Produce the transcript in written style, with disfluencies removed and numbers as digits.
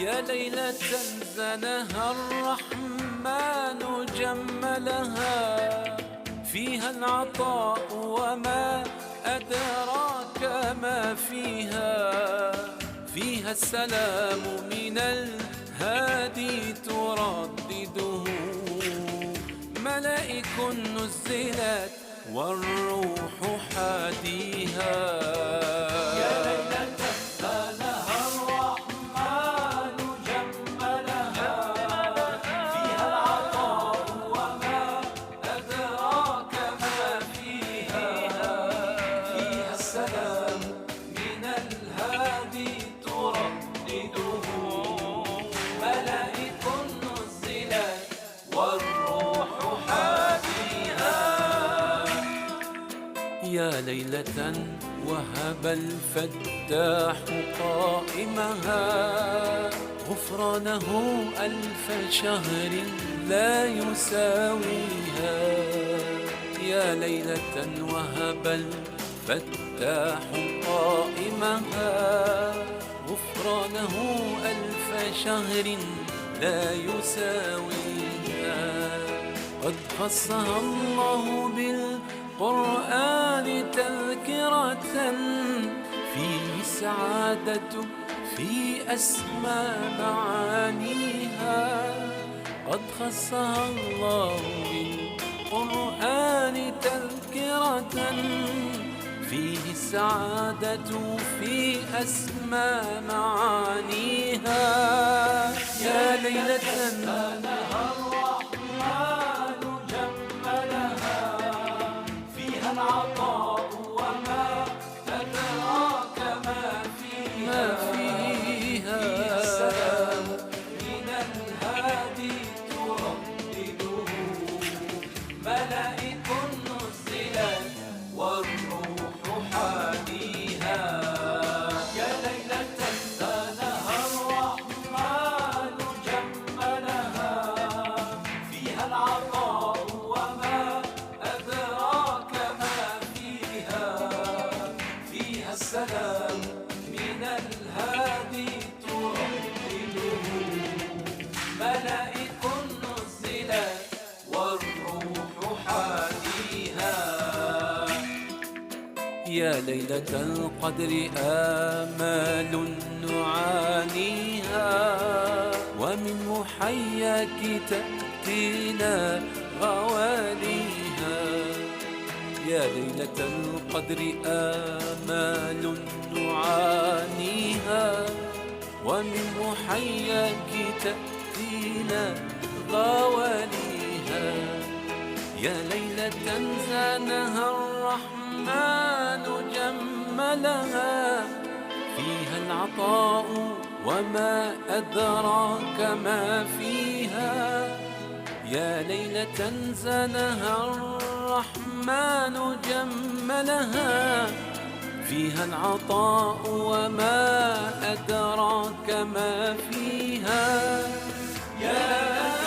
يا ليلة زنها الرحمن جملها، فيها العطاء وما أدراك ما فيها، فيها السلام من الهادي تردده، ملائك نزلت والروح حاديها. يا ليلة زنها الرحمن جملها، فيها العطاء وما أدراك ما فيها، فيها السلام من الهادي تردده، ملائك نزلت والروح حاديها. يا ليلة وهب الفتاح قائمها، غفرانه ألف شهر لا يساويها. يا ليلة وهب الفتاح قائمها، غفرانه ألف شهر لا يساويها. قد خصها الله بالقرآن تذكرة، فيه السعادة في أسمى معانيها. قد خصها الله بالقرآن تذكرة، فيه السعادة في أسمى معانيها. يا ليلة زنها الرحمن جملها، فيها العطاء وما أدراك ما فيها، فيها السلام من الهادي تردده، ملائك نزلت والروح حاديها. يا ليلة زنها الرحمن جملها، فيها العطاء وما أدراك ما فيها، فيها السلام من الهادي تردده، ملائك نزلت والروح حاديها. يا ليلة القدر آمال نعانيها، ومن محياك تأتينا غواليها. يا ليلة القدر آمال نعانيها، ومن محياك تأتينا غواليها. يا ليلة زنها الرحمن جملها، فيها العطاء وما أدراك ما فيها. يا ليلة زنها الرحمن جملها، فيها العطاء وما أدراك ما فيها. يا